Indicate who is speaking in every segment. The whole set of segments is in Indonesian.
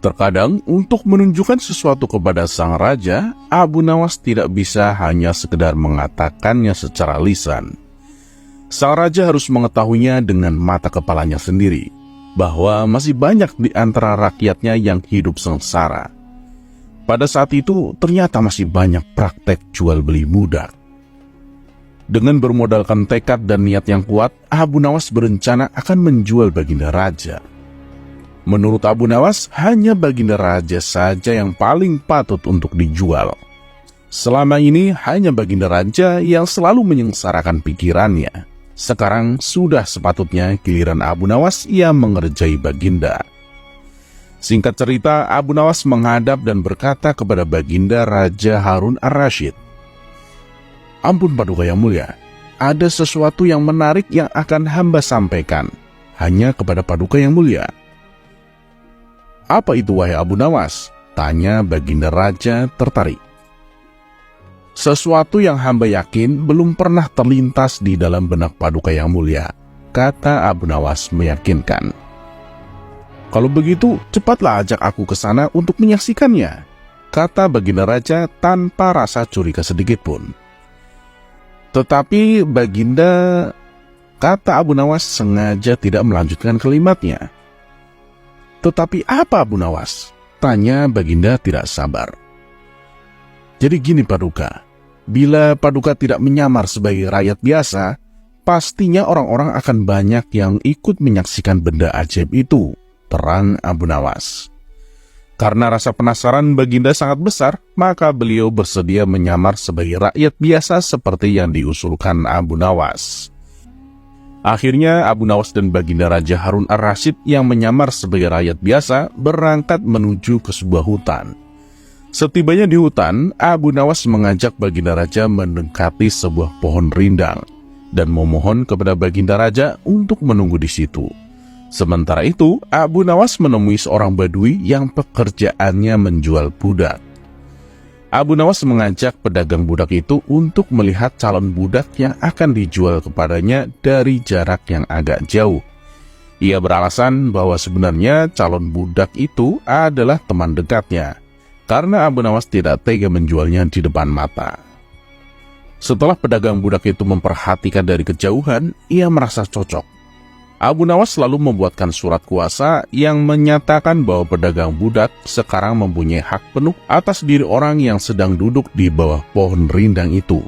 Speaker 1: Terkadang untuk menunjukkan sesuatu kepada sang raja, Abu Nawas tidak bisa hanya sekedar mengatakannya secara lisan. Sang raja harus mengetahuinya dengan mata kepalanya sendiri, bahwa masih banyak di antara rakyatnya yang hidup sengsara. Pada saat itu ternyata masih banyak praktek jual beli budak. Dengan bermodalkan tekad dan niat yang kuat, Abu Nawas berencana akan menjual baginda raja. Menurut Abu Nawas, hanya baginda raja saja yang paling patut untuk dijual. Selama ini hanya baginda raja yang selalu menyengsarakan pikirannya. Sekarang sudah sepatutnya giliran Abu Nawas yang mengerjai baginda. Singkat cerita, Abu Nawas menghadap dan berkata kepada baginda Raja Harun ar-Rasyid, "Ampun Paduka yang mulia, ada sesuatu yang menarik yang akan hamba sampaikan hanya kepada Paduka yang mulia." "Apa itu wahai Abu Nawas?" tanya baginda raja tertarik. "Sesuatu yang hamba yakin belum pernah terlintas di dalam benak Paduka yang mulia," kata Abu Nawas meyakinkan. "Kalau begitu, cepatlah ajak aku ke sana untuk menyaksikannya," kata baginda raja tanpa rasa curiga sedikit pun. "Tetapi baginda," kata Abu Nawas sengaja tidak melanjutkan kalimatnya. "Tetapi apa Abu Nawas?" tanya baginda tidak sabar. "Jadi gini Paduka, bila Paduka tidak menyamar sebagai rakyat biasa, pastinya orang-orang akan banyak yang ikut menyaksikan benda ajaib itu," terang Abu Nawas. Karena rasa penasaran baginda sangat besar, maka beliau bersedia menyamar sebagai rakyat biasa seperti yang diusulkan Abu Nawas. Akhirnya Abu Nawas dan baginda Raja Harun ar-Rasyid yang menyamar sebagai rakyat biasa berangkat menuju ke sebuah hutan. Setibanya di hutan, Abu Nawas mengajak baginda raja mendekati sebuah pohon rindang dan memohon kepada baginda raja untuk menunggu di situ. Sementara itu, Abu Nawas menemui seorang badui yang pekerjaannya menjual budak. Abu Nawas mengajak pedagang budak itu untuk melihat calon budak yang akan dijual kepadanya dari jarak yang agak jauh. Ia beralasan bahwa sebenarnya calon budak itu adalah teman dekatnya, karena Abu Nawas tidak tega menjualnya di depan mata. Setelah pedagang budak itu memperhatikan dari kejauhan, ia merasa cocok. Abu Nawas lalu membuatkan surat kuasa yang menyatakan bahwa pedagang budak sekarang mempunyai hak penuh atas diri orang yang sedang duduk di bawah pohon rindang itu.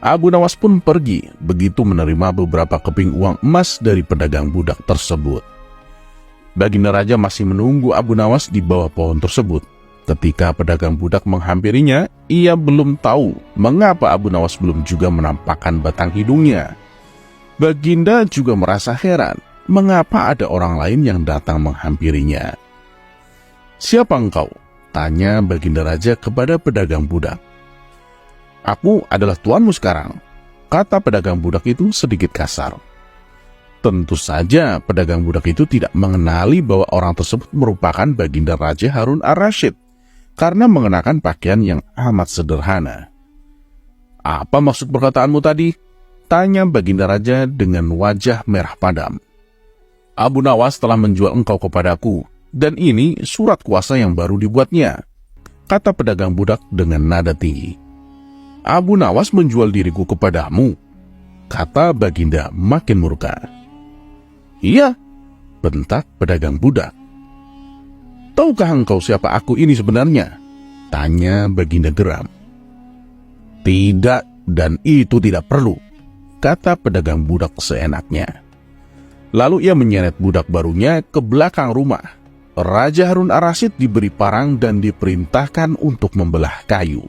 Speaker 1: Abu Nawas pun pergi, begitu menerima beberapa keping uang emas dari pedagang budak tersebut. Baginda raja masih menunggu Abu Nawas di bawah pohon tersebut. Ketika pedagang budak menghampirinya, ia belum tahu mengapa Abu Nawas belum juga menampakkan batang hidungnya. Baginda juga merasa heran, mengapa ada orang lain yang datang menghampirinya. "Siapa engkau?" tanya baginda raja kepada pedagang budak. "Aku adalah tuanmu sekarang," kata pedagang budak itu sedikit kasar. Tentu saja pedagang budak itu tidak mengenali bahwa orang tersebut merupakan baginda Raja Harun ar-Rasyid, karena mengenakan pakaian yang amat sederhana. "Apa maksud perkataanmu tadi?" tanya baginda raja dengan wajah merah padam. "Abu Nawas telah menjual engkau kepadaku, dan ini surat kuasa yang baru dibuatnya," kata pedagang budak dengan nada tinggi. "Abu Nawas menjual diriku kepadamu?" kata baginda makin murka. "Iya," bentak pedagang budak. "Tahukah engkau siapa aku ini sebenarnya?" tanya baginda geram. "Tidak, dan itu tidak perlu," kata pedagang budak seenaknya. Lalu ia menyeret budak barunya ke belakang rumah. Raja Harun ar-Rasyid diberi parang dan diperintahkan untuk membelah kayu.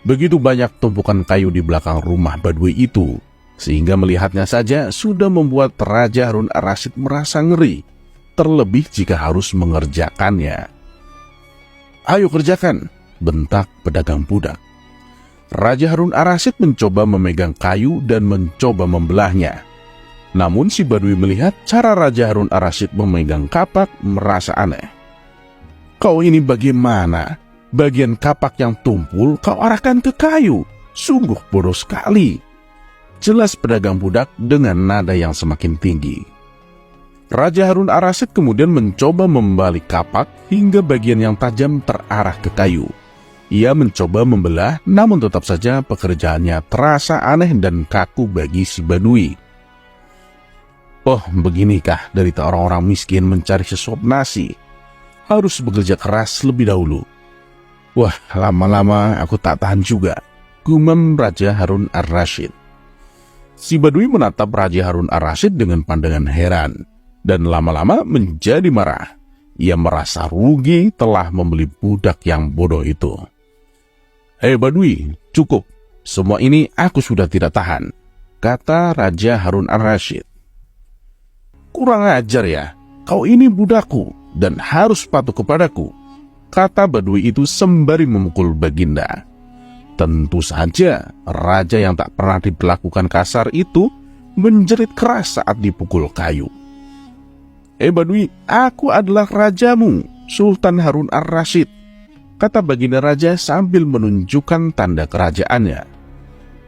Speaker 1: Begitu banyak tumpukan kayu di belakang rumah badui itu, sehingga melihatnya saja sudah membuat Raja Harun ar-Rasyid merasa ngeri, terlebih jika harus mengerjakannya. "Ayo kerjakan," bentak pedagang budak. Raja Harun ar-Rasyid mencoba memegang kayu dan mencoba membelahnya. Namun si badui melihat cara Raja Harun ar-Rasyid memegang kapak merasa aneh. "Kau ini bagaimana? Bagian kapak yang tumpul kau arahkan ke kayu. Sungguh bodoh sekali," jelas pedagang budak dengan nada yang semakin tinggi. Raja Harun ar-Rasyid kemudian mencoba membalik kapak hingga bagian yang tajam terarah ke kayu. Ia mencoba membelah, namun tetap saja pekerjaannya terasa aneh dan kaku bagi si Badui. Oh, beginikah derita orang-orang miskin mencari sesuap nasi? Harus bekerja keras lebih dahulu. Wah, lama-lama aku tak tahan juga, gumam Raja Harun ar-Rasyid. Si Badui menatap Raja Harun ar-Rasyid dengan pandangan heran, dan lama-lama menjadi marah. Ia merasa rugi telah membeli budak yang bodoh itu. Hei Badui, cukup. Semua ini aku sudah tidak tahan, kata Raja Harun ar-Rasyid. Kurang ajar ya, kau ini budakku dan harus patuh kepadaku, kata Badui itu sembari memukul Baginda. Tentu saja, raja yang tak pernah diperlakukan kasar itu menjerit keras saat dipukul kayu. Badui, aku adalah rajamu, Sultan Harun ar-Rasyid, kata Baginda Raja sambil menunjukkan tanda kerajaannya.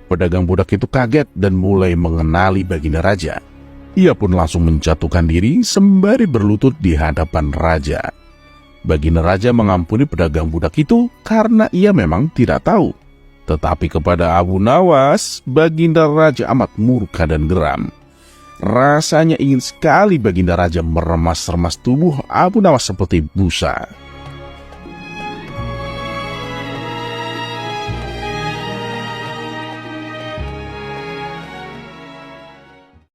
Speaker 1: Pedagang budak itu kaget dan mulai mengenali Baginda Raja. Ia pun langsung menjatuhkan diri sembari berlutut di hadapan Raja. Baginda Raja mengampuni pedagang budak itu karena ia memang tidak tahu. Tetapi kepada Abu Nawas, Baginda Raja amat murka dan geram. Rasanya ingin sekali Baginda Raja meremas-remas tubuh Abu Nawas seperti busa.